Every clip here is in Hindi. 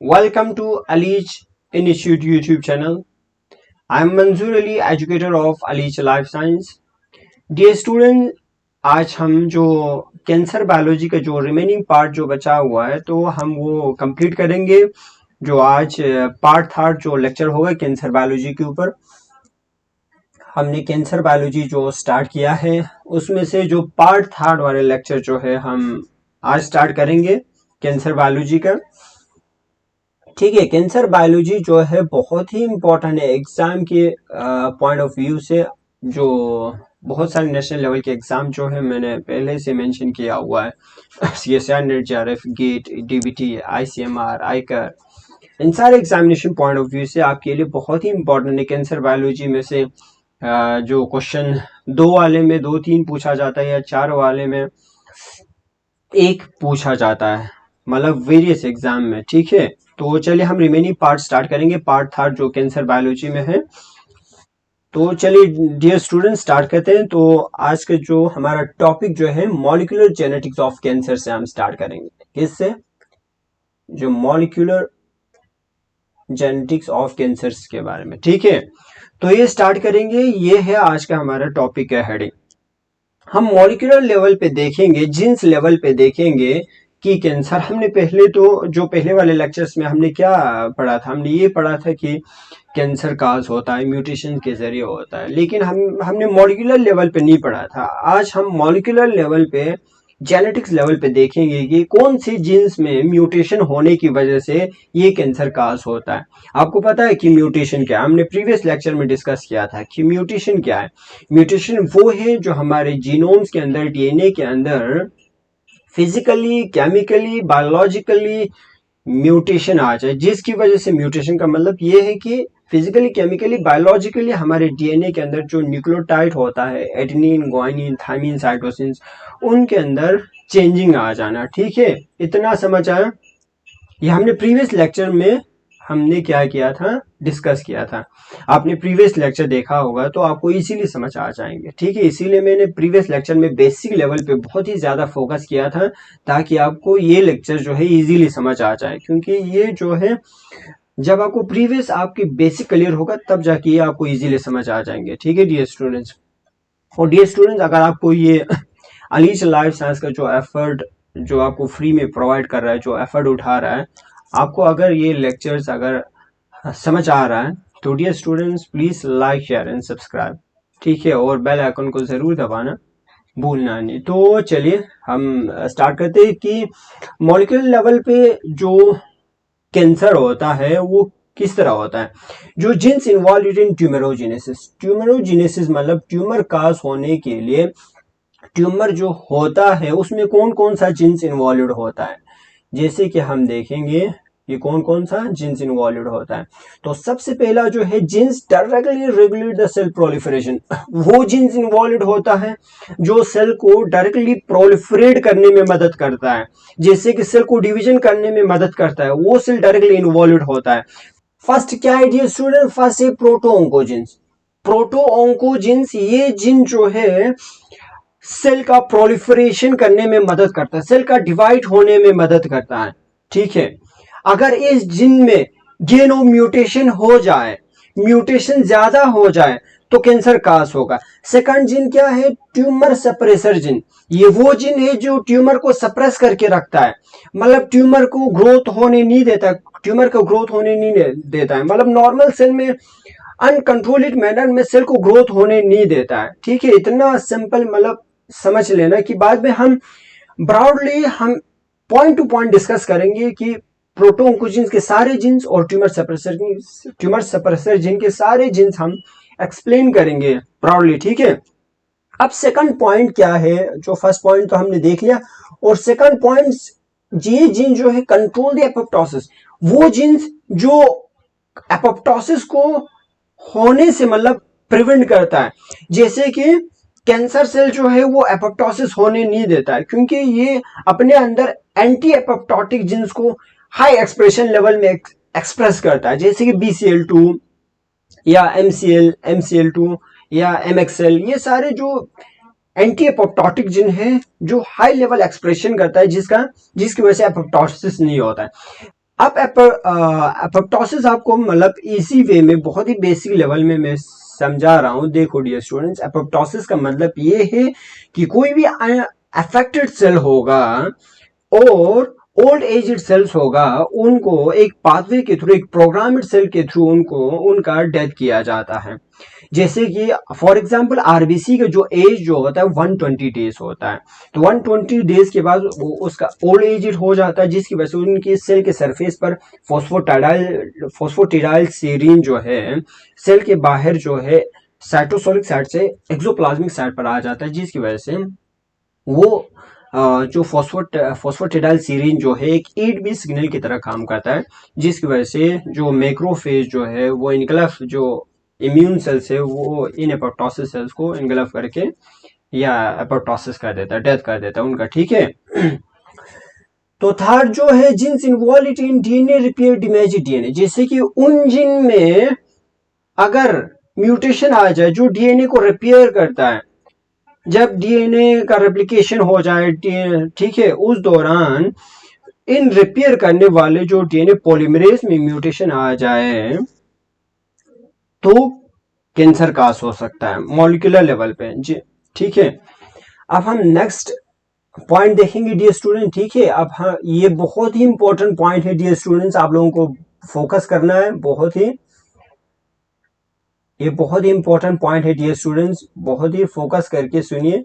Welcome to Ali's Institute YouTube channel. I am Manzoor Ali, educator of Ali's Life Science. Dear student, आज हम जो कैंसर बायोलॉजी का जो रिमेनिंग पार्ट जो बचा हुआ है तो हम वो कंप्लीट करेंगे। जो आज पार्ट थर्ड जो लेक्चर होगा कैंसर बायोलॉजी के ऊपर, हमने कैंसर बायोलॉजी जो स्टार्ट किया है उसमें से जो पार्ट थर्ड वाले लेक्चर जो है हम आज स्टार्ट करेंगे कैंसर बायोलॉजी का। ठीक है, कैंसर बायोलॉजी जो है बहुत ही इम्पोर्टेंट है एग्जाम के पॉइंट ऑफ व्यू से। जो बहुत सारे नेशनल लेवल के एग्जाम जो है मैंने पहले से मेंशन किया हुआ है CSR, NET, JRF, GATE, DBT, ICMR, ICAR, इन सारे एग्जामिनेशन पॉइंट ऑफ व्यू से आपके लिए बहुत ही इम्पोर्टेंट है। कैंसर बायोलॉजी में से जो क्वेश्चन दो वाले में दो तीन पूछा जाता है या चार वाले में एक पूछा जाता है, मतलब वेरियस एग्जाम में। ठीक है, तो चलिए हम रिमेनिंग पार्ट स्टार्ट करेंगे, पार्ट थर्ड जो कैंसर बायोलॉजी में है। तो चलिए डियर स्टूडेंट स्टार्ट करते हैं। तो आज का जो हमारा टॉपिक जो है मॉलिक्यूलर जेनेटिक्स ऑफ कैंसर से हम स्टार्ट करेंगे। किससे? जो मॉलिक्यूलर जेनेटिक्स ऑफ कैंसर के बारे में। ठीक है, तो ये स्टार्ट करेंगे। ये है आज का हमारा टॉपिक का हेडिंग। हम मॉलिक्यूलर लेवल पे देखेंगे, जीन्स लेवल पे देखेंगे कि कैंसर, हमने पहले तो जो पहले वाले लेक्चर्स में हमने क्या पढ़ा था, हमने ये पढ़ा था कि कैंसर काज होता है म्यूटेशन के जरिए होता है, लेकिन हमने मॉलिक्यूलर लेवल पे नहीं पढ़ा था। आज हम मॉलिक्यूलर लेवल पे, जेनेटिक्स लेवल पे देखेंगे कि कौन सी जीन्स में म्यूटेशन होने की वजह से ये कैंसर काज होता है। आपको पता है कि म्यूटेशन क्या है? हमने प्रीवियस लेक्चर में डिस्कस किया था कि म्यूटेशन क्या है। म्यूटेशन वो है जो हमारे जीनोम्स के अंदर, डीएनए के अंदर फिजिकली, केमिकली, बायोलॉजिकली म्यूटेशन आ जाए, जिसकी वजह से, म्यूटेशन का मतलब ये है कि फिजिकली, केमिकली, बायोलॉजिकली हमारे डीएनए के अंदर जो न्यूक्लियोटाइड होता है, एडेनिन, ग्वानिन, थायमिन, साइटोसिन, उनके अंदर चेंजिंग आ जाना। ठीक है, इतना समझ आया? ये हमने प्रीवियस लेक्चर में हमने क्या किया था, डिस्कस किया था। आपने प्रीवियस लेक्चर देखा होगा तो आपको इजीली समझ आ जाएंगे। ठीक है, इसीलिए मैंने प्रीवियस लेक्चर में बेसिक लेवल पे बहुत ही ज्यादा फोकस किया था, ताकि आपको ये लेक्चर जो है इजीली समझ आ जाए। क्योंकि ये जो है, जब आपको प्रीवियस आपकी बेसिक क्लियर होगा तब जाके ये आपको इजीली समझ आ जाएंगे। ठीक है डियर स्टूडेंट्स। और डियर स्टूडेंट्स, अगर आपको ये अलीश लाइफ साइंस का जो एफर्ट जो आपको फ्री में प्रोवाइड कर रहा है, जो एफर्ट उठा रहा है, आपको अगर ये लेक्चर्स अगर समझ आ रहा है तो dear students please like, share and subscribe. ठीक है, और बेल आइकन को जरूर दबाना भूलना नहीं। तो चलिए हम स्टार्ट करते हैं कि मॉलिक्यूलर लेवल पे जो कैंसर होता है वो किस तरह होता है। जो जीन्स इन्वॉल्व इन ट्यूमरोजेनेसिस, ट्यूमरोजेनेसिस मतलब ट्यूमर काज होने के लिए, ट्यूमर जो होता है उसमें कौन कौन सा जीन्स इन्वॉल्व होता है, जैसे कि हम देखेंगे ये कौन कौन सा जीन्स इन्वॉल्व होता है। तो सबसे पहला जो है genes directly regulate the cell proliferation, वो जीन्स इन्वॉल्व होता है जो सेल को डायरेक्टली प्रोलिफरेट करने में मदद करता है, जैसे कि सेल को डिवीजन करने में मदद करता है, वो सेल डायरेक्टली इन्वॉल्व होता है। फर्स्ट क्या है डियर स्टूडेंट? फर्स्ट है प्रोटोऑन्कोजीन्स। प्रोटोऑन्कोजीन्स ये जीन जो है सेल का प्रोलिफरेशन करने में मदद करता है, सेल का डिवाइड होने में मदद करता है। ठीक है, अगर इस जीन में गेन ऑफ म्यूटेशन हो जाए, म्यूटेशन ज्यादा हो जाए तो कैंसर काज होगा। सेकंड जीन क्या है? Tumour suppressor gene. ये वो जीन है जो ट्यूमर को सप्रेस करके रखता है, मतलब ट्यूमर को ग्रोथ होने नहीं देता, ट्यूमर को ग्रोथ होने नहीं देता है, मतलब नॉर्मल सेल में अनकंट्रोल्ड मैनर में सेल को ग्रोथ होने नहीं देता है। ठीक है, इतना सिंपल मतलब समझ लेना कि बाद में हम ब्रॉडली हम पॉइंट टू पॉइंट डिस्कस करेंगे कि प्रोटोऑन्कोजीन्स के सारे जीन्स और ट्यूमर सप्रेसर जीन के सारे जीन्स हम एक्सप्लेन करेंगे ब्रॉडली। ठीक है, अब सेकंड पॉइंट क्या है? जो फर्स्ट पॉइंट तो हमने देख लिया, और सेकंड पॉइंट, ये जीन जो है कंट्रोल द एपोप्टोसिस, वो जीन्स जो एपोप्टोसिस को होने से मतलब प्रिवेंट करता है, जैसे कि कैंसर सेल जो है वो एपोप्टोसिस होने नहीं देता है, क्योंकि ये अपने अंदर एंटी एपोप्टोटिक जीन्स को हाई एक्सप्रेशन लेवल में एक्सप्रेस करता है, जैसे कि BCL2 या MCL2 या MXL, ये सारे जो एंटी एपोप्टोटिक जीन है जो हाई लेवल एक्सप्रेशन करता है, जिसकी वजह से एपोप्टोसिस नहीं होता है। अब एपोप्टोसिस आपको मतलब इजी वे में बहुत ही बेसिक लेवल में मैं समझा रहा हूं। देखो डियर स्टूडेंट्स, एपोप्टोसिस का मतलब ये है कि कोई भी अफेक्टेड सेल होगा और ओल्ड एज सेल्स होगा, उनको एक पाथवे के थ्रू, एक प्रोग्राम्ड सेल के थ्रू उनको उनका डेथ किया जाता है। जैसे कि फॉर एग्जांपल आरबीसी का जो एज जो होता है 120 डेज होता है, तो 120 डेज के बाद वो उसका ओल्ड एज हो जाता है, जिसकी वजह से उनकी सेल के सरफेस पर फोस्फोटिडाइल सीरीन जो है सेल के बाहर जो है साइटोसोलिक साइड से एक्सोप्लाज्मिक साइड पर आ जाता है, जिसकी वजह से वो जो फॉस्फोटिडाइल सीरीन जो है एक 8B सिग्नल की तरह काम करता है, जिसकी वजह से जो मैक्रोफेज जो है वो इनकलफ जो इम्यून सेल्स है वो इन एपोप्टोसिस सेल्स को इनकलफ करके या एपोप्टोसिस कर देता है, डेथ कर देता है उनका। ठीक है। तो थर्ड जो है jeans involve in DNA repair damage DNA, जैसे कि उन जीन में अगर म्यूटेशन आ जाए जो डीएनए को रिपेयर करता है, जब डीएनए का रेप्लिकेशन हो जाए, ठीक है, उस दौरान इन रिपेयर करने वाले जो डीएनए पॉलीमरेज में म्यूटेशन आ जाए तो कैंसर काज हो सकता है मॉलिक्यूलर लेवल पे जी। ठीक है। अब हम नेक्स्ट पॉइंट देखेंगे डियर स्टूडेंट। ठीक है। अब हाँ, ये बहुत ही इंपॉर्टेंट पॉइंट है डियर स्टूडेंट्स, आप लोगों को फोकस करना है। ये बहुत ही इंपॉर्टेंट पॉइंट है डियर स्टूडेंट्स, बहुत ही फोकस करके सुनिए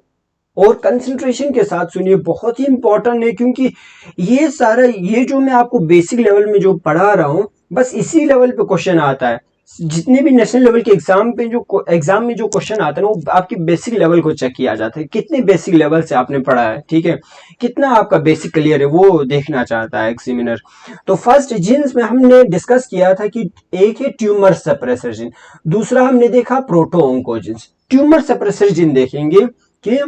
और कंसंट्रेशन के साथ सुनिए, बहुत ही इंपॉर्टेंट है, क्योंकि ये सारा ये जो मैं आपको बेसिक लेवल में जो पढ़ा रहा हूं बस इसी लेवल पे क्वेश्चन आता है। जितने भी नेशनल लेवल के एग्जाम में जो क्वेश्चन आते हैं वो आपके बेसिक लेवल को चेक किया जाता है, कितने बेसिक लेवल से आपने पढ़ा है। ठीक है, कितना आपका बेसिक क्लियर है वो देखना चाहता है एग्जामिनर। तो फर्स्ट जीन्स में हमने डिस्कस किया था कि एक है ट्यूमर सप्रेसर जीन, दूसरा हमने देखा proto oncogenes. Tumour suppressor gene देखेंगे कि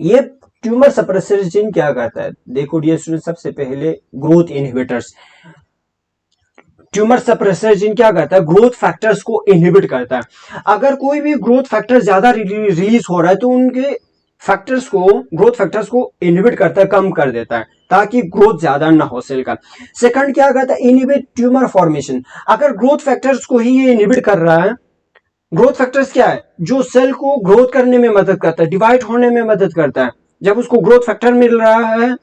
ये ट्यूमर सप्रेसर जीन क्या करता है। देखो डियर स्टूडेंट, सबसे पहले growth inhibitors. Tumour suppressor gene क्या करता है, ग्रोथ फैक्टर्स को इनहिबिट करता है। अगर कोई भी ग्रोथ फैक्टर ज्यादा रिलीज हो रहा है तो उनके ग्रोथ फैक्टर्स को इनहिबिट करता है, कम कर देता है, ताकि ग्रोथ ज्यादा ना हो सेल का। सेकंड क्या करता है, इनहिबिट ट्यूमर फॉर्मेशन। अगर ग्रोथ फैक्टर्स को ही ये इनहिबिट कर रहा है, ग्रोथ फैक्टर्स क्या है, जो सेल को ग्रोथ करने में मदद करता है, डिवाइड होने में मदद करता है। जब उसको ग्रोथ फैक्टर मिल रहा है,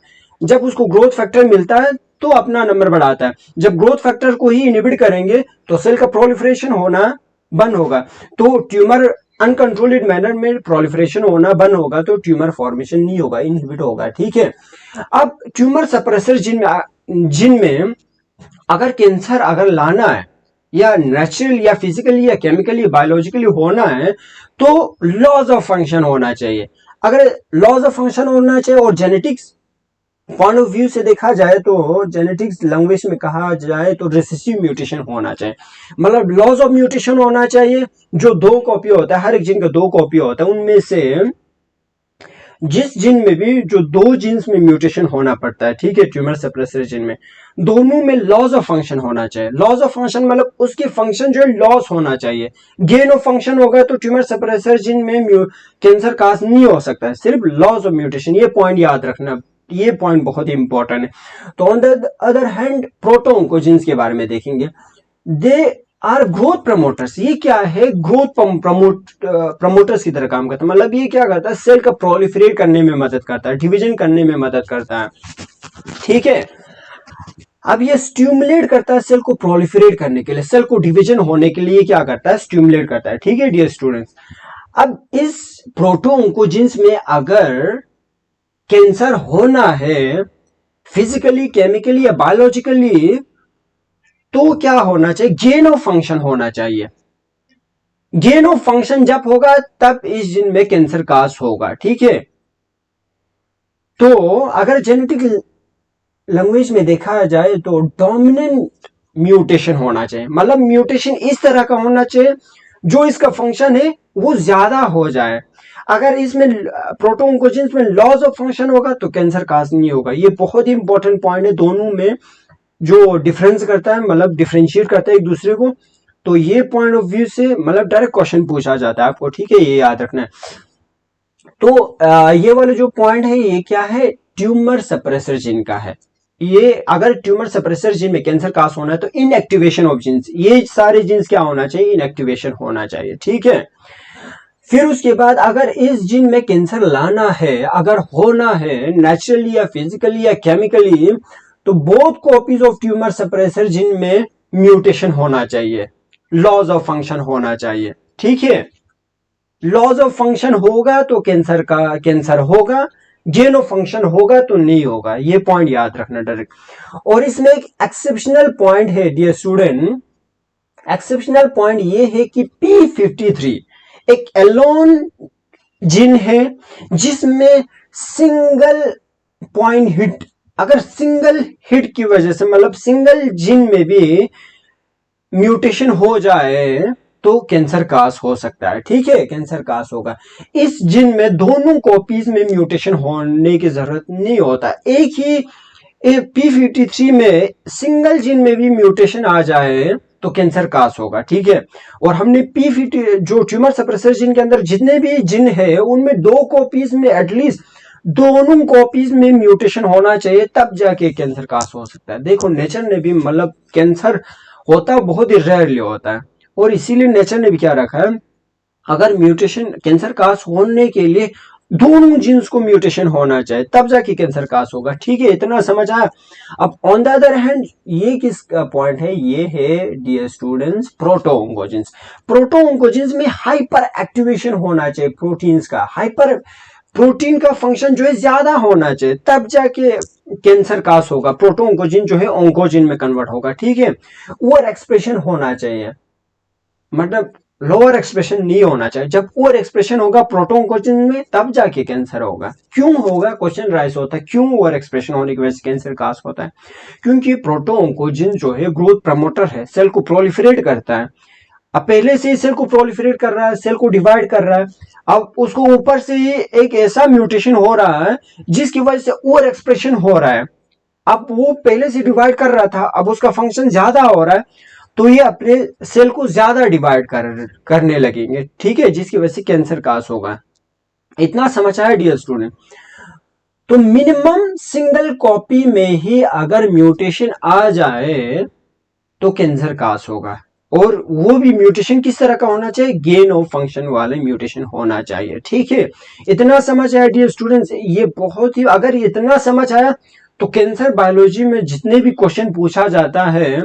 जब उसको ग्रोथ फैक्टर मिलता है तो अपना नंबर बढ़ाता है। जब ग्रोथ फैक्टर को ही इनहिबिट करेंगे तो सेल का प्रोलिफरेशन होना बंद होगा, तो ट्यूमर अनकंट्रोल्ड मैनर में प्रोलिफरेशन होना बंद होगा, तो ट्यूमर फॉर्मेशन नहीं होगा, इनहिबिट होगा। ठीक है। अब ट्यूमर सप्रेसर जिन में अगर कैंसर अगर लाना है या नेचुरल या फिजिकली या केमिकली बायोलॉजिकली होना है तो लॉज ऑफ फंक्शन होना चाहिए। अगर लॉज ऑफ फंक्शन होना चाहिए और जेनेटिक्स पॉइंट ऑफ व्यू से देखा जाए तो जेनेटिक्स लैंग्वेज में कहा जाए तो रिसेसिव म्यूटेशन होना चाहिए, मतलब लॉज ऑफ म्यूटेशन होना चाहिए। जो 2 कॉपी होता है, हर एक जीन का 2 कॉपी होता है, उनमें से जिस जीन में भी जो 2 जीन्स में म्यूटेशन होना पड़ता है, ठीक है, ट्यूमर सप्रेसर जीन में दोनों में लॉस ऑफ फंक्शन होना चाहिए। लॉस ऑफ फंक्शन मतलब उसके फंक्शन जो है लॉस होना चाहिए। गेन ऑफ फंक्शन होगा तो ट्यूमर सप्रेसर जीन में कैंसर काज नहीं हो सकता है, सिर्फ लॉस ऑफ म्यूटेशन। ये पॉइंट याद रखना, ये पॉइंट बहुत ही इंपॉर्टेंट है। तो on the other hand proto oncogenes के बारे में देखेंगे। They are growth promoters. ये क्या है, ग्रोथ प्रमोटर्स की तरह काम करता है, मतलब ये क्या करता है, सेल का प्रोलिफरेट करने में मदद करता है, डिवीजन करने में मदद करता है। ठीक है। अब ये स्टिमुलेट करता है सेल को प्रोलिफरेट करने के लिए, सेल को डिवीजन होने के लिए क्या करता है, स्टिमुलेट करता है। ठीक है डियर स्टूडेंट्स। अब इस प्रोटो ऑन्कोजीन्स में अगर कैंसर होना है फिजिकली, केमिकली या बायोलॉजिकली, तो क्या होना चाहिए, गेन ऑफ फंक्शन होना चाहिए। गेन ऑफ फंक्शन जब होगा तब इस जीन में कैंसर काज होगा। ठीक है। तो अगर जेनेटिक लैंग्वेज में देखा जाए तो डोमिनेंट म्यूटेशन होना चाहिए, मतलब म्यूटेशन इस तरह का होना चाहिए जो इसका फंक्शन है वो ज्यादा हो जाए। अगर इसमें प्रोटो ऑन्कोजीन्स में लॉस ऑफ फंक्शन होगा तो कैंसर काज नहीं होगा। ये बहुत ही इंपॉर्टेंट पॉइंट है, दोनों में जो डिफरेंस करता है, मतलब डिफरेंशिएट करता है एक दूसरे को। तो ये पॉइंट ऑफ व्यू से मतलब डायरेक्ट क्वेश्चन पूछा जाता है आपको। ठीक है, ये याद रखना है। तो ये वाले जो पॉइंट है ये क्या है, ट्यूमर सप्रेसर जीन का है। ये अगर ट्यूमर सप्रेसर जीन में कैंसर कास होना है तो इनएक्टिवेशन ऑफ जीन्स, ये सारे जीन्स क्या होना चाहिए, इनएक्टिवेशन होना चाहिए, ठीक है। फिर उसके बाद अगर इस जीन में कैंसर लाना है, अगर होना है नेचुरली या फिजिकली या केमिकली, तो both copies of tumour suppressor gene में म्यूटेशन होना चाहिए, लॉस ऑफ फंक्शन होना चाहिए, ठीक है। लॉस ऑफ फंक्शन होगा तो कैंसर होगा, गेन ऑफ फंक्शन होगा तो नहीं होगा, ये पॉइंट याद रखना डायरेक्ट। और इसमें एक एक्सेप्शनल पॉइंट है डियर स्टूडेंट, एक्सेप्शनल पॉइंट ये है कि P53 एक एलोन जीन है जिसमें सिंगल पॉइंट हिट, अगर सिंगल हिट की वजह से मतलब सिंगल जीन में भी म्यूटेशन हो जाए तो कैंसर कास हो सकता है, ठीक है, कैंसर कास होगा। इस जीन में दोनों कॉपीज में म्यूटेशन होने की जरूरत नहीं होता, एक ही P53 में सिंगल जीन में भी म्यूटेशन आ जाए तो कैंसर कास होगा, ठीक है। और हमने P50 जो ट्यूमर सप्रेसर जीन के अंदर जितने भी जीन है उनमें दो कॉपीज में एटलीस्ट दोनों कॉपीज में म्यूटेशन होना चाहिए, तब जाके कैंसर कास हो सकता है। देखो नेचर ने भी मतलब कैंसर होता बहुत ही रेयरली होता है, और इसीलिए नेचर ने भी क्या रखा है, अगर म्यूटेशन कैंसर कास होने के लिए दोनों जीन्स को म्यूटेशन होना चाहिए तब जाके कैंसर कास होगा, ठीक है, इतना समझ आया। अब ऑन द अदर हैंड ये किस पॉइंट है, ये है डियर स्टूडेंट्स प्रोटोऑन्कोजीन्स। प्रोटोऑन्कोजीन्स में हाइपर एक्टिवेशन होना चाहिए प्रोटीन्स का, हाइपर प्रोटीन का फंक्शन जो है ज्यादा होना चाहिए, तब जाके कैंसर कास होगा। प्रोटोऑन्कोजीन जो है ऑन्कोजीन में कन्वर्ट होगा, ठीक है। ओवर एक्सप्रेशन होना चाहिए, मतलब लोअर एक्सप्रेशन नहीं होना चाहिए। जब ओवर एक्सप्रेशन होगा प्रोटोऑन्कोजीन में तब जाके कैंसर होगा। क्यों होगा, क्वेश्चन राइज होता है, क्यों ओवर एक्सप्रेशन होने की वजह से कैंसर कास होता है? क्योंकि प्रोटोऑन्कोजीन जो है ग्रोथ प्रमोटर है, सेल को प्रोलिफरेट करता है। अब पहले से ही सेल को प्रोलिफरेट कर रहा है, सेल को डिवाइड कर रहा है, अब उसको ऊपर से ही एक ऐसा म्यूटेशन हो रहा है जिसकी वजह से ओवर एक्सप्रेशन हो रहा है। अब वो पहले से डिवाइड कर रहा था, अब उसका फंक्शन ज्यादा हो रहा है, तो ये अपने सेल को ज्यादा डिवाइड करने लगेंगे, ठीक है, जिसकी वजह से कैंसर कास होगा। इतना समझ आया डियर स्टूडेंट? तो मिनिमम सिंगल कॉपी में ही अगर म्यूटेशन आ जाए तो कैंसर कास होगा, और वो भी म्यूटेशन किस तरह का होना चाहिए, गेन ऑफ फंक्शन वाले म्यूटेशन होना चाहिए, ठीक है। इतना समझ आया डियर स्टूडेंट्स? ये बहुत ही, अगर इतना समझ आया तो कैंसर बायोलॉजी में जितने भी क्वेश्चन पूछा जाता है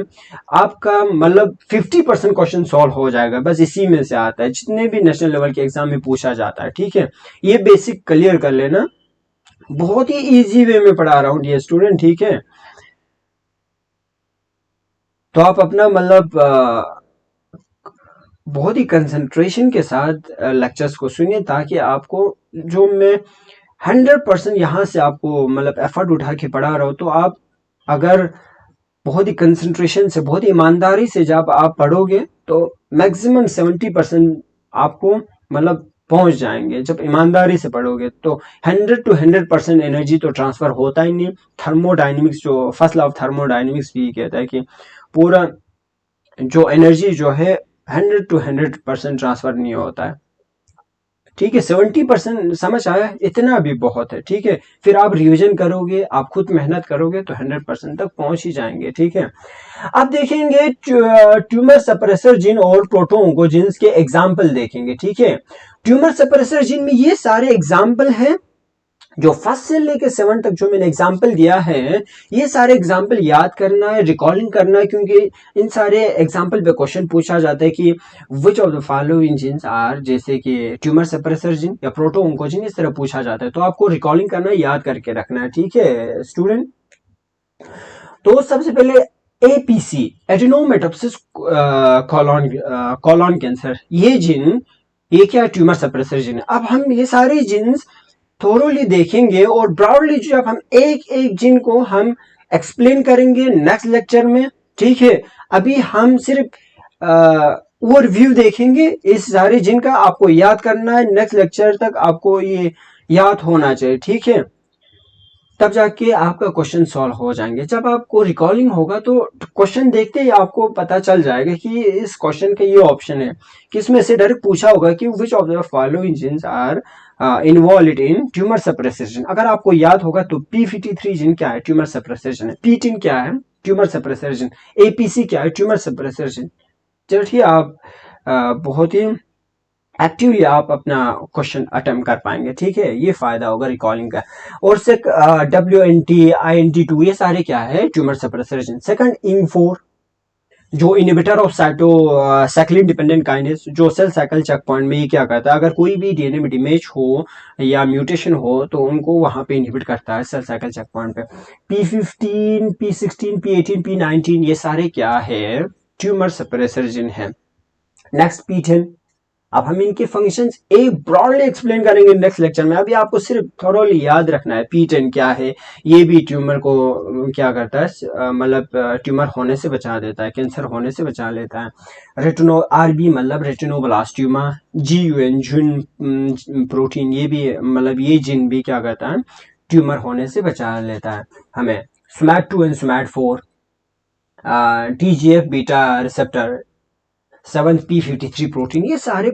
आपका मतलब 50% क्वेश्चन सॉल्व हो जाएगा, बस इसी में से आता है, जितने भी नेशनल लेवल के एग्जाम में पूछा जाता है, ठीक है। ये बेसिक क्लियर कर लेना, बहुत ही इजी वे में पढ़ा रहा हूं डियर स्टूडेंट, ठीक है। तो आप अपना मतलब बहुत ही कंसंट्रेशन के साथ लेक्चर्स को सुनिए, ताकि आपको जो मैं 100% यहाँ से आपको मतलब एफर्ट उठा के पढ़ा रहा हूँ, तो आप अगर बहुत ही कंसंट्रेशन से, बहुत ही ईमानदारी से जब आप पढ़ोगे तो मैक्सिमम 70% आपको मतलब पहुंच जाएंगे। जब ईमानदारी से पढ़ोगे तो 100 to 100% एनर्जी तो ट्रांसफर होता ही नहीं। थर्मोडाइनमिक्स, जो फर्स्ट लॉ ऑफ थर्मोडाइनमिक्स भी कहता है कि पूरा जो एनर्जी जो है 100 to 100% ट्रांसफर नहीं होता है, ठीक है। 70% समझ आया, इतना भी बहुत है, ठीक है। फिर आप रिवीजन करोगे, आप खुद मेहनत करोगे तो 100% तक पहुंच ही जाएंगे, ठीक है। अब देखेंगे ट्यूमर सप्रेसर जीन और प्रोटोऑन्कोजीन्स के एग्जाम्पल देखेंगे, ठीक है। ट्यूमर सप्रेसर जीन में ये सारे एग्जाम्पल हैं, जो फर्स्ट से लेकर 7 तक जो मैंने एग्जाम्पल दिया है, ये सारे एग्जाम्पल याद करना है, रिकॉर्डिंग करना है, क्योंकि इन सारे एग्जाम्पल पे क्वेश्चन पूछा जाता है कि which of the following genes are, जैसे कि ट्यूमर सप्रेसर जीन या प्रोटोऑन्कोजीन, इस तरह पूछा जाता है। तो आपको रिकॉर्डिंग करना है, याद करके रखना है, ठीक है स्टूडेंट। तो सबसे पहले APC, एडेनोमेटोप्सिस कॉलोन कैंसर, ये जीन, ये क्या ट्यूमर सप्रेसर जीन है। अब हम ये सारे जीन्स थोरोली देखेंगे, और ब्रॉडली जब हम एक एक जीन को हम एक्सप्लेन करेंगे नेक्स्ट लेक्चर में, ठीक है। अभी हम सिर्फ ओवरव्यू देखेंगे इस सारे जीन का, आपको याद करना है, नेक्स्ट लेक्चर तक आपको ये याद होना चाहिए, ठीक है। तब जाके आपका क्वेश्चन सॉल्व हो जाएंगे। जब आपको रिकॉलिंग होगा तो क्वेश्चन देखते ही आपको पता चल जाएगा कि इस क्वेश्चन का ये ऑप्शन है, कि इसमें से डायरेक्ट पूछा होगा कि which of the following genes are involve in tumour suppressor gene. अगर आपको याद होगा तो P53 जीन क्या है, ट्यूमर सप्रेसर जीन है। P10 क्या है, ट्यूमर सप्रेसर जीन। APC क्या है, ट्यूमर सप्रेसर जीन। चलिए आप बहुत ही एक्टिवली आप अपना क्वेश्चन अटेम्प्ट कर पाएंगे, ठीक है, ये फायदा होगा रिकॉलिंग का। और से WNT INT2 ये सारे क्या है, tumour suppressor gene. Second ING4 जो inhibitor of cyclin dependent kinase, जो सेल साइकिल चेक पॉइंट में ये क्या करता है, अगर कोई भी डीएनए में डैमेज हो या म्यूटेशन हो तो उनको वहां पे इनहिबिट करता है सेल साइकिल चेक पॉइंट पे। P15 P16 P18 P19 ये सारे क्या है, ट्यूमर सप्रेसर जीन है। नेक्स्ट P10, अब हम इनके फंक्शंस एक ब्रॉडली एक्सप्लेन करेंगे नेक्स्ट लेक्चर में। अभी आपको सिर्फ थोरोली याद रखना है P10 क्या है, ये भी ट्यूमर को क्या करता है, मतलब ट्यूमर होने से बचा देता है, कैंसर होने से बचा लेता है। रेटिनो RB मतलब रेटिनोब्लास्टोमा, GUN जुन प्रोटीन, ये भी मतलब ये जिन भी क्या करता है, ट्यूमर होने से बचा लेता है हमें। SMAD2 and SMAD4, TGF beta receptor, 7P53 protein, ये सारे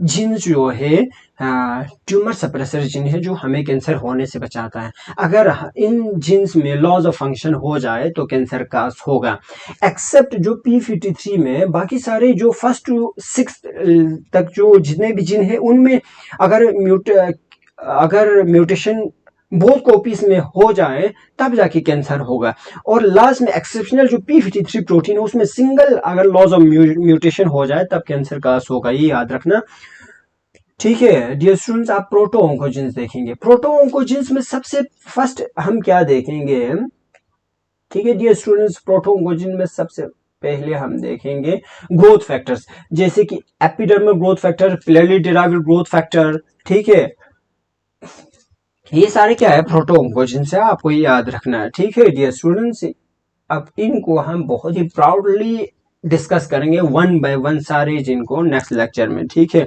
जीन जो है ट्यूमर सप्रेसर जीन है जो हमें कैंसर होने से बचाता है। अगर इन जीन्स में लॉस ऑफ फंक्शन हो जाए तो कैंसर काज होगा। एक्सेप्ट जो P53 में बाकी सारे जो फर्स्ट टू सिक्स तक जो जितने भी जीन है उनमें अगर म्यूटेशन बहुत कॉपीज में हो जाए तब जाके कैंसर होगा। और लास्ट में एक्सेप्शनल जो P53 प्रोटीन है उसमें सिंगल अगर लॉस ऑफ म्यूटेशन हो जाए तब कैंसर का होगा, ये याद रखना, ठीक है। डियर स्टूडेंट्स, आप प्रोटो ऑन्कोजीन्स देखेंगे। प्रोटो ऑन्कोजीन्स में सबसे फर्स्ट हम क्या देखेंगे, ठीक है डियर स्टूडेंट्स, प्रोटो ऑन्कोजीन में सबसे पहले हम देखेंगे ग्रोथ फैक्टर्स, जैसे कि epidermal growth factor, platelet derived growth factor, ठीक है, ये सारे क्या है, प्रोटो ऑन्कोजीन्स है, आपको ये याद रखना है, ठीक है डियर स्टूडेंट्स। अब इनको हम बहुत ही प्राउडली डिस्कस करेंगे वन बाय वन सारे जिनको नेक्स्ट लेक्चर में, ठीक है।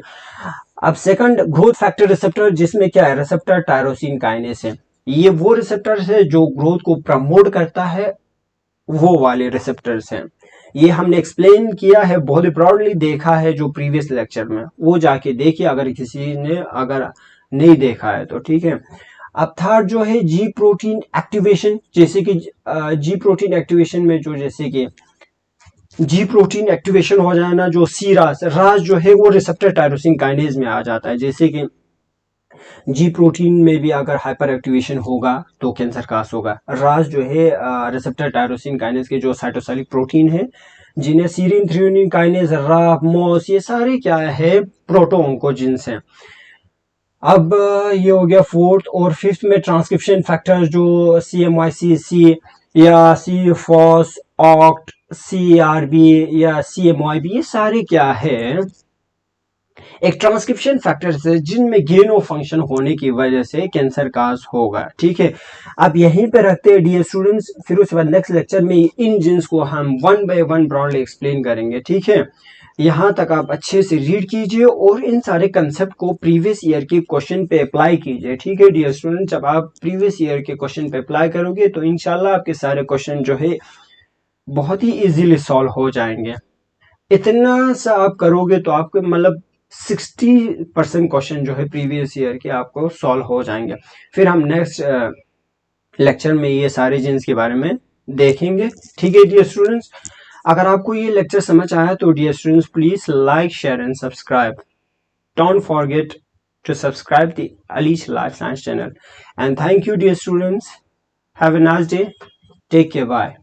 अब सेकंड ग्रोथ फैक्टर रिसेप्टर, जिसमें क्या है, रिसेप्टर टायरोसिन काइनेस है। ये वो रिसेप्टर्स है जो ग्रोथ को प्रमोट करता है, वो वाले रिसेप्टर्स हैं। ये हमने एक्सप्लेन किया है, बहुत ही प्राउडली देखा है जो प्रीवियस लेक्चर में, वो जाके देखिए अगर किसी ने अगर नहीं देखा है तो, ठीक है। अब थर्ड जो है जी प्रोटीन एक्टिवेशन, जैसे कि जी प्रोटीन एक्टिवेशन में जो जैसे कि जी प्रोटीन एक्टिवेशन हो जाना, जो सी रास जो है वो रिसेप्टर टायरोसिन काइनेज में आ जाता है। जैसे कि जी प्रोटीन में भी अगर हाइपर एक्टिवेशन होगा तो कैंसर कास होगा। रास जो है रिसेप्टर टायरोसिन काइनेज के जो साइटोसैलिक प्रोटीन है, जिन्हें serine threonine kinase, Raf, Mos, ये सारे क्या है, प्रोटो ऑन्कोजीन्स हैं। अब ये हो गया फोर्थ। और फिफ्थ में ट्रांसक्रिप्शन फैक्टर जो CMYC या CFOS, ऑक्ट, CRB या CMYB, ये सारे क्या है, एक ट्रांसक्रिप्शन फैक्टर्स है जिनमें गेन ऑफ फंक्शन होने की वजह से कैंसर काज होगा, ठीक है। अब यहीं पे रखते हैं डियर स्टूडेंट्स, फिर उसके बाद नेक्स्ट लेक्चर में इन जीन्स को हम one by one broadly explain करेंगे, ठीक है। यहाँ तक आप अच्छे से रीड कीजिए और इन सारे कंसेप्ट को प्रीवियस ईयर के क्वेश्चन पे अप्लाई कीजिए, ठीक है डियर स्टूडेंट। जब आप प्रीवियस ईयर के क्वेश्चन पे अप्लाई करोगे तो इंशाल्लाह आपके सारे क्वेश्चन जो है बहुत ही इजीली सॉल्व हो जाएंगे। इतना सा आप करोगे तो आपके मतलब 60% क्वेश्चन जो है प्रीवियस ईयर के आपको सॉल्व हो जाएंगे। फिर हम नेक्स्ट लेक्चर में ये सारे जीन्स के बारे में देखेंगे, ठीक है डियर स्टूडेंट्स। अगर आपको ये लेक्चर समझ आया तो dear students please like, share and subscribe. Don't forget to subscribe the Alish Life Science channel. And thank you dear students. Have a nice day. Take care. Bye.